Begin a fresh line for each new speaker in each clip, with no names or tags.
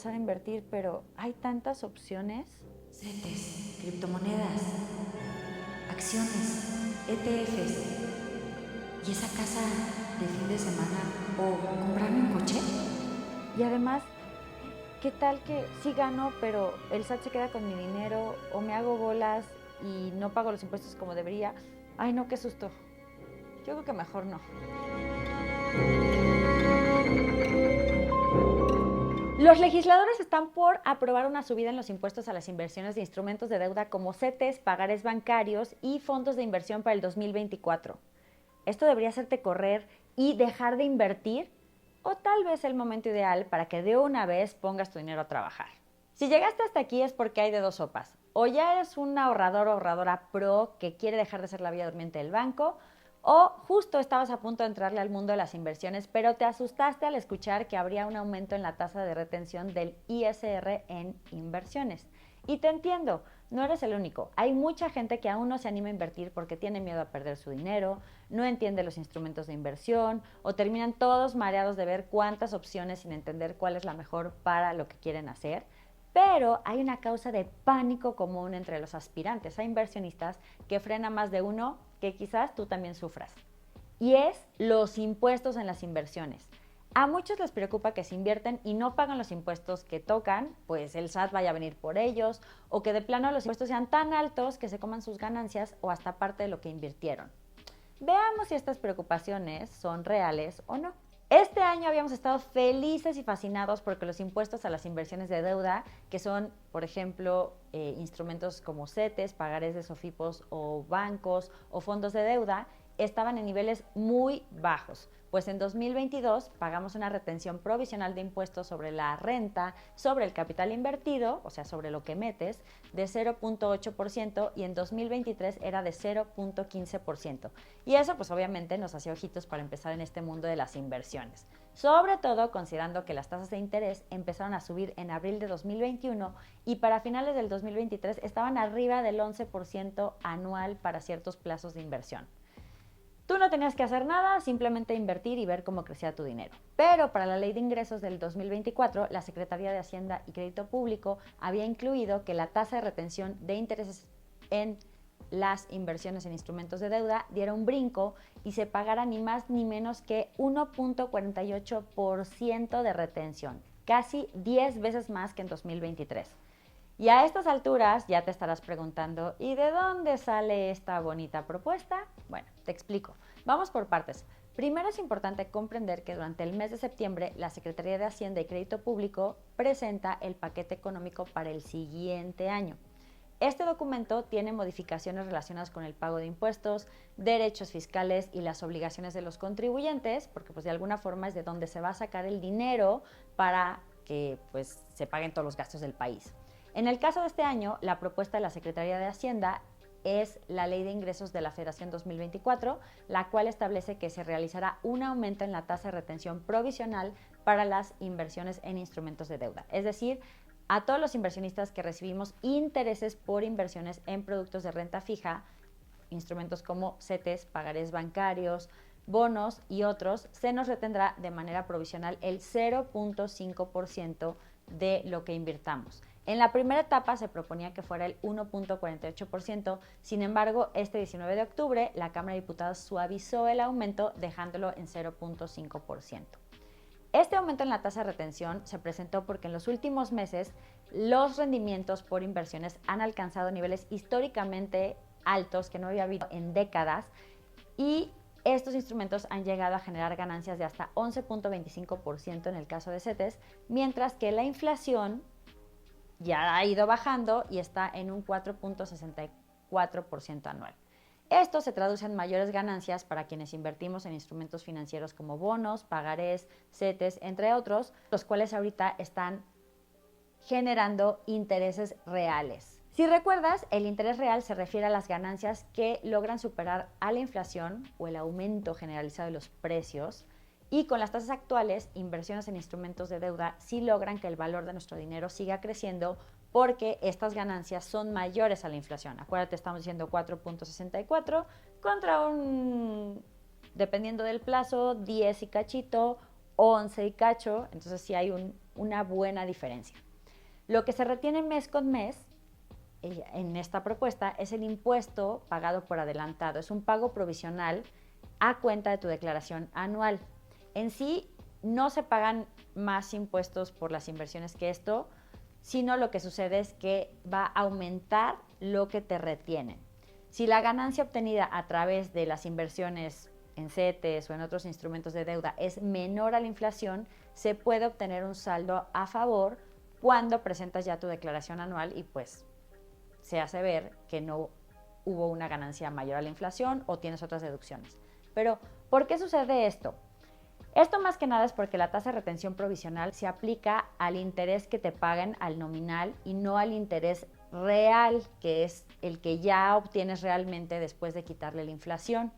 A invertir, pero hay tantas opciones.
CETES, criptomonedas, acciones, ETFs. ¿Y esa casa de fin de semana? ¿O comprarme un coche?
Y además, ¿qué tal que sí gano, pero el SAT se queda con mi dinero o me hago bolas y no pago los impuestos como debería? Ay, no, qué susto. Yo creo que mejor no. Los legisladores están por aprobar una subida en los impuestos a las inversiones de instrumentos de deuda como CETES, pagares bancarios y fondos de inversión para el 2024. Esto debería hacerte correr y dejar de invertir, o tal vez el momento ideal para que de una vez pongas tu dinero a trabajar. Si llegaste hasta aquí es porque hay de dos sopas. O ya eres un ahorrador o ahorradora pro que quiere dejar de ser la vida durmiente del banco, o justo estabas a punto de entrarle al mundo de las inversiones, pero te asustaste al escuchar que habría un aumento en la tasa de retención del ISR en inversiones. Y te entiendo, no eres el único. Hay mucha gente que aún no se anima a invertir porque tiene miedo a perder su dinero, no entiende los instrumentos de inversión o terminan todos mareados de ver cuántas opciones sin entender cuál es la mejor para lo que quieren hacer. Pero hay una causa de pánico común entre los aspirantes a inversionistas que frena más de uno que quizás tú también sufras. Y es los impuestos en las inversiones. A muchos les preocupa que se invierten y no pagan los impuestos que tocan, pues el SAT vaya a venir por ellos, o que de plano los impuestos sean tan altos que se coman sus ganancias o hasta parte de lo que invirtieron. Veamos si estas preocupaciones son reales o no. Este año habíamos estado felices y fascinados porque los impuestos a las inversiones de deuda, que son, por ejemplo, instrumentos como CETES, pagares de SOFIPOS o bancos o fondos de deuda, estaban en niveles muy bajos, pues en 2022 pagamos una retención provisional de impuestos sobre la renta, sobre el capital invertido, o sea, sobre lo que metes, de 0.8% y en 2023 era de 0.15%. Y eso pues obviamente nos hacía ojitos para empezar en este mundo de las inversiones. Sobre todo considerando que las tasas de interés empezaron a subir en abril de 2021 y para finales del 2023 estaban arriba del 11% anual para ciertos plazos de inversión. Tú no tenías que hacer nada, simplemente invertir y ver cómo crecía tu dinero. Pero para la Ley de Ingresos del 2024, la Secretaría de Hacienda y Crédito Público había incluido que la tasa de retención de intereses en las inversiones en instrumentos de deuda diera un brinco y se pagara ni más ni menos que 1.48% de retención, casi 10 veces más que en 2023. Y a estas alturas ya te estarás preguntando, ¿y de dónde sale esta bonita propuesta? Bueno, te explico. Vamos por partes. Primero es importante comprender que durante el mes de septiembre la Secretaría de Hacienda y Crédito Público presenta el paquete económico para el siguiente año. Este documento tiene modificaciones relacionadas con el pago de impuestos, derechos fiscales y las obligaciones de los contribuyentes, porque pues de alguna forma es de donde se va a sacar el dinero para que pues se paguen todos los gastos del país. En el caso de este año, la propuesta de la Secretaría de Hacienda es la Ley de Ingresos de la Federación 2024, la cual establece que se realizará un aumento en la tasa de retención provisional para las inversiones en instrumentos de deuda. Es decir, a todos los inversionistas que recibimos intereses por inversiones en productos de renta fija, instrumentos como CETES, pagarés bancarios, bonos y otros, se nos retendrá de manera provisional el 0.5% de lo que invirtamos. En la primera etapa se proponía que fuera el 1.48%, sin embargo, este 19 de octubre la Cámara de Diputados suavizó el aumento dejándolo en 0.5%. Este aumento en la tasa de retención se presentó porque en los últimos meses los rendimientos por inversiones han alcanzado niveles históricamente altos que no había habido en décadas y estos instrumentos han llegado a generar ganancias de hasta 11.25% en el caso de CETES, mientras que la inflación ya ha ido bajando y está en un 4.64% anual. Esto se traduce en mayores ganancias para quienes invertimos en instrumentos financieros como bonos, pagarés, CETES, entre otros, los cuales ahorita están generando intereses reales. Si recuerdas, el interés real se refiere a las ganancias que logran superar a la inflación o el aumento generalizado de los precios. Y con las tasas actuales, inversiones en instrumentos de deuda sí logran que el valor de nuestro dinero siga creciendo porque estas ganancias son mayores a la inflación. Acuérdate, estamos diciendo 4.64 contra un, dependiendo del plazo, 10 y cachito, 11 y cacho. Entonces sí hay una buena diferencia. Lo que se retiene mes con mes en esta propuesta es el impuesto pagado por adelantado. Es un pago provisional a cuenta de tu declaración anual. En sí, no se pagan más impuestos por las inversiones que esto, sino lo que sucede es que va a aumentar lo que te retienen. Si la ganancia obtenida a través de las inversiones en CETES o en otros instrumentos de deuda es menor a la inflación, se puede obtener un saldo a favor cuando presentas ya tu declaración anual y pues se hace ver que no hubo una ganancia mayor a la inflación o tienes otras deducciones. Pero, ¿por qué sucede esto? Esto más que nada es porque la tasa de retención provisional se aplica al interés que te pagan al nominal y no al interés real, que es el que ya obtienes realmente después de quitarle la inflación.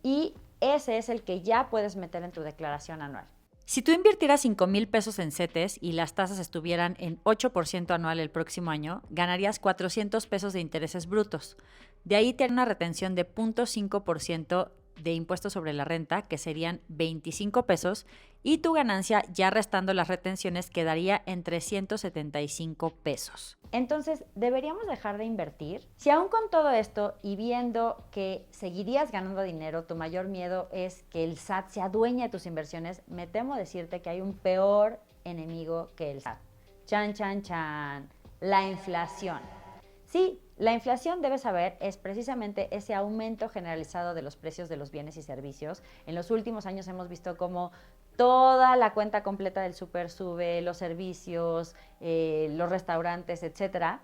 Y ese es el que ya puedes meter en tu declaración anual. Si tú invirtieras 5,000 pesos en CETES y las tasas estuvieran en 8% anual el próximo año, ganarías 400 pesos de intereses brutos. De ahí tiene una retención de 0.5% de impuestos sobre la renta, que serían 25 pesos, y tu ganancia, ya restando las retenciones, quedaría en 375 pesos. Entonces, ¿deberíamos dejar de invertir? Si aún con todo esto y viendo que seguirías ganando dinero, tu mayor miedo es que el SAT se adueñe de tus inversiones, me temo decirte que hay un peor enemigo que el SAT. Chan, chan, chan. La inflación. Sí, la inflación, debes saber, es precisamente ese aumento generalizado de los precios de los bienes y servicios. En los últimos años hemos visto cómo toda la cuenta completa del súper sube, los servicios, los restaurantes, etcétera.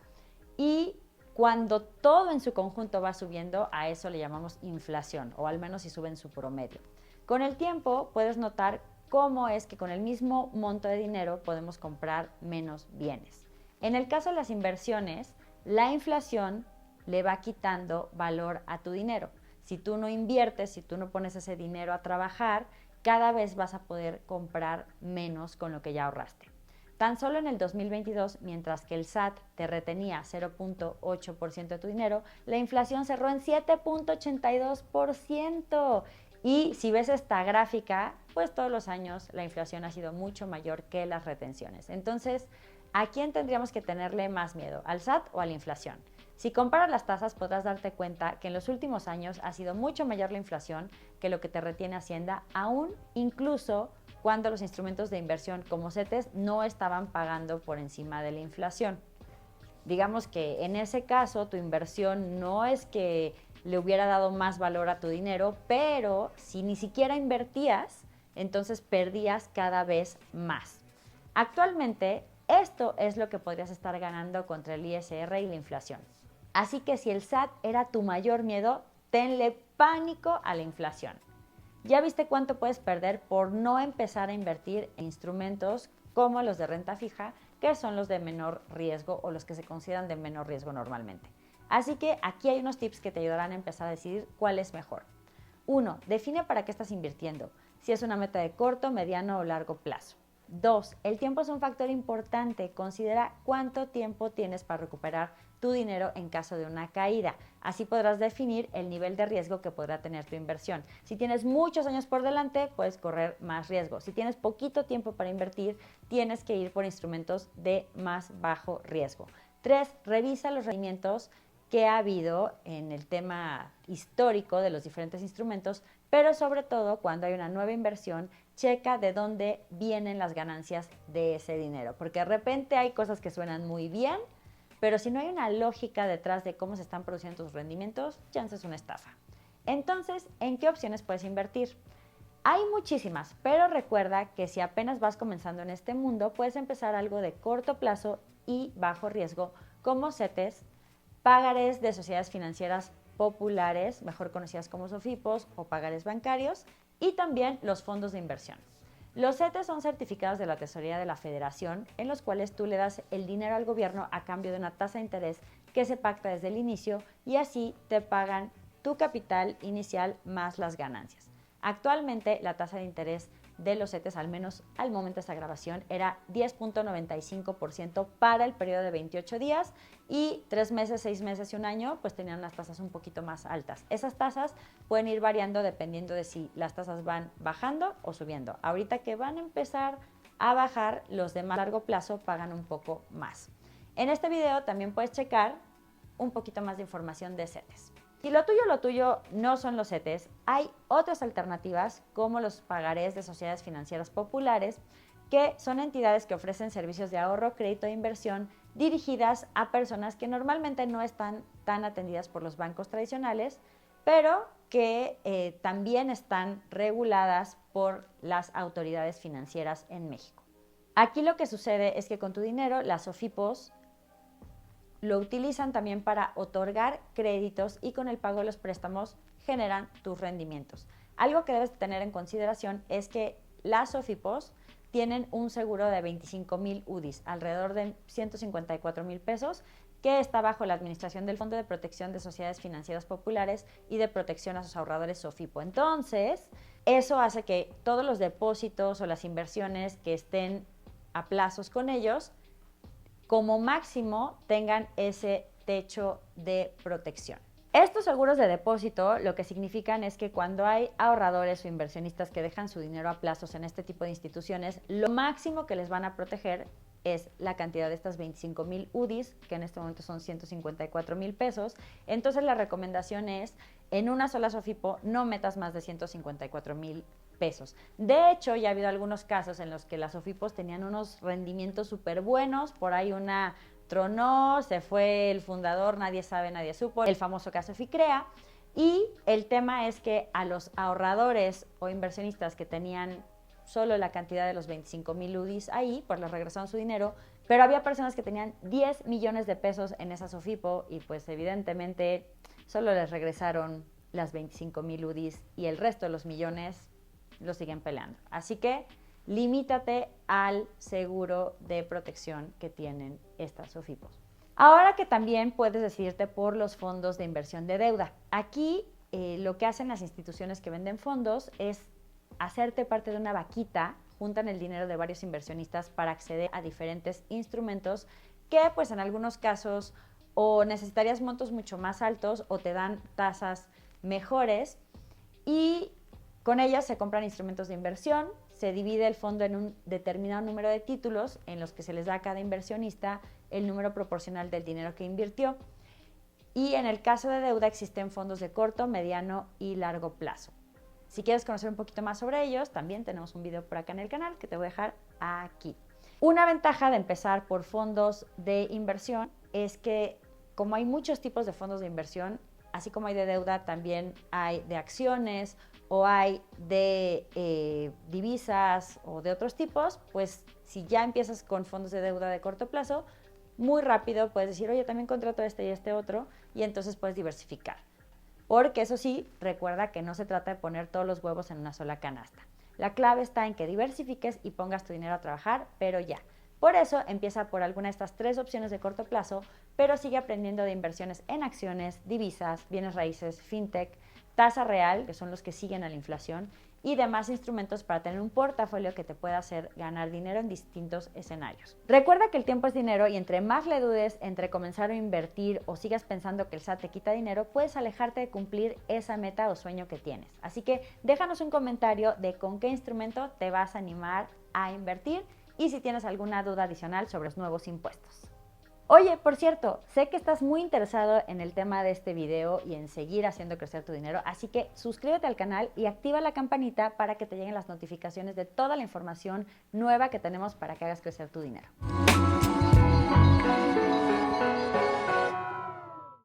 Y cuando todo en su conjunto va subiendo, a eso le llamamos inflación, o al menos si sube en su promedio. Con el tiempo puedes notar cómo es que con el mismo monto de dinero podemos comprar menos bienes. En el caso de las inversiones, la inflación le va quitando valor a tu dinero. Si tú no inviertes, si tú no pones ese dinero a trabajar, cada vez vas a poder comprar menos con lo que ya ahorraste. Tan solo en el 2022, mientras que el SAT te retenía 0.8% de tu dinero, la inflación cerró en 7.82%. Y si ves esta gráfica, pues todos los años la inflación ha sido mucho mayor que las retenciones. Entonces, ¿a quién tendríamos que tenerle más miedo? ¿Al SAT o a la inflación? Si comparas las tasas, podrás darte cuenta que en los últimos años ha sido mucho mayor la inflación que lo que te retiene Hacienda, aún incluso cuando los instrumentos de inversión como CETES no estaban pagando por encima de la inflación. Digamos que en ese caso tu inversión no es que le hubiera dado más valor a tu dinero, pero si ni siquiera invertías, entonces perdías cada vez más. Actualmente, esto es lo que podrías estar ganando contra el ISR y la inflación. Así que si el SAT era tu mayor miedo, tenle pánico a la inflación. ¿Ya viste cuánto puedes perder por no empezar a invertir en instrumentos como los de renta fija, que son los de menor riesgo o los que se consideran de menor riesgo normalmente? Así que aquí hay unos tips que te ayudarán a empezar a decidir cuál es mejor. 1. Define para qué estás invirtiendo, si es una meta de corto, mediano o largo plazo. 2. El tiempo es un factor importante. Considera cuánto tiempo tienes para recuperar tu dinero en caso de una caída. Así podrás definir el nivel de riesgo que podrá tener tu inversión. Si tienes muchos años por delante, puedes correr más riesgo. Si tienes poquito tiempo para invertir, tienes que ir por instrumentos de más bajo riesgo. 3. Revisa los rendimientos que ha habido en el tema histórico de los diferentes instrumentos, pero sobre todo cuando hay una nueva inversión, checa de dónde vienen las ganancias de ese dinero, porque de repente hay cosas que suenan muy bien, pero si no hay una lógica detrás de cómo se están produciendo tus rendimientos, chance es una estafa. Entonces, ¿en qué opciones puedes invertir? Hay muchísimas, pero recuerda que si apenas vas comenzando en este mundo, puedes empezar algo de corto plazo y bajo riesgo, como CETES, pagarés de sociedades financieras populares, mejor conocidas como SOFIPOS, o pagarés bancarios, y también los fondos de inversión. Los CETES son certificados de la Tesorería de la Federación, en los cuales tú le das el dinero al gobierno a cambio de una tasa de interés que se pacta desde el inicio y así te pagan tu capital inicial más las ganancias. Actualmente la tasa de interés de los CETES, al menos al momento de esta grabación, era 10.95% para el periodo de 28 días y 3 meses, 6 meses y un año, pues tenían las tasas un poquito más altas. Esas tasas pueden ir variando dependiendo de si las tasas van bajando o subiendo. Ahorita que van a empezar a bajar, los de más largo plazo pagan un poco más. En este video también puedes checar un poquito más de información de CETES. Si lo tuyo no son los CETES, hay otras alternativas como los pagarés de sociedades financieras populares, que son entidades que ofrecen servicios de ahorro, crédito e inversión dirigidas a personas que normalmente no están tan atendidas por los bancos tradicionales, pero que también están reguladas por las autoridades financieras en México. Aquí lo que sucede es que con tu dinero las SOFIPOS lo utilizan también para otorgar créditos y con el pago de los préstamos generan tus rendimientos. Algo que debes tener en consideración es que las SOFIPOS tienen un seguro de 25,000 UDIs, alrededor de 154,000 pesos, que está bajo la administración del Fondo de Protección de Sociedades Financieras Populares y de Protección a sus Ahorradores SOFIPO. Entonces, eso hace que todos los depósitos o las inversiones que estén a plazos con ellos, como máximo tengan ese techo de protección. Estos seguros de depósito lo que significan es que cuando hay ahorradores o inversionistas que dejan su dinero a plazos en este tipo de instituciones, lo máximo que les van a proteger es la cantidad de estas 25,000 UDIs, que en este momento son 154,000 pesos. Entonces la recomendación es, en una sola SOFIPO no metas más de 154,000 pesos. De hecho, ya ha habido algunos casos en los que las SOFIPOS tenían unos rendimientos súper buenos, por ahí una tronó, se fue el fundador, nadie sabe, nadie supo, el famoso caso FICREA, y el tema es que a los ahorradores o inversionistas que tenían solo la cantidad de los 25,000 UDIs ahí, pues les regresaron su dinero, pero había personas que tenían 10 millones de pesos en esa SOFIPO y pues evidentemente solo les regresaron las 25,000 UDIs y el resto de los millones lo siguen peleando. Así que limítate al seguro de protección que tienen estas SOFIPOS. Ahora que también puedes decidirte por los fondos de inversión de deuda. Aquí lo que hacen las instituciones que venden fondos es hacerte parte de una vaquita, juntan el dinero de varios inversionistas para acceder a diferentes instrumentos que pues en algunos casos o necesitarías montos mucho más altos o te dan tasas mejores, y con ellas se compran instrumentos de inversión, se divide el fondo en un determinado número de títulos en los que se les da a cada inversionista el número proporcional del dinero que invirtió. Y en el caso de deuda existen fondos de corto, mediano y largo plazo. Si quieres conocer un poquito más sobre ellos, también tenemos un video por acá en el canal que te voy a dejar aquí. Una ventaja de empezar por fondos de inversión es que como hay muchos tipos de fondos de inversión, así como hay de deuda, también hay de acciones o hay de divisas o de otros tipos, pues si ya empiezas con fondos de deuda de corto plazo, muy rápido puedes decir, oye, también contrato este y este otro, y entonces puedes diversificar. Porque eso sí, recuerda que no se trata de poner todos los huevos en una sola canasta. La clave está en que diversifiques y pongas tu dinero a trabajar, pero ya. Por eso empieza por alguna de estas 3 opciones de corto plazo, pero sigue aprendiendo de inversiones en acciones, divisas, bienes raíces, fintech, tasa real, que son los que siguen a la inflación, y demás instrumentos para tener un portafolio que te pueda hacer ganar dinero en distintos escenarios. Recuerda que el tiempo es dinero y entre más le dudes entre comenzar a invertir o sigas pensando que el SAT te quita dinero, puedes alejarte de cumplir esa meta o sueño que tienes. Así que déjanos un comentario de con qué instrumento te vas a animar a invertir y si tienes alguna duda adicional sobre los nuevos impuestos. Oye, por cierto, sé que estás muy interesado en el tema de este video y en seguir haciendo crecer tu dinero, así que suscríbete al canal y activa la campanita para que te lleguen las notificaciones de toda la información nueva que tenemos para que hagas crecer tu dinero.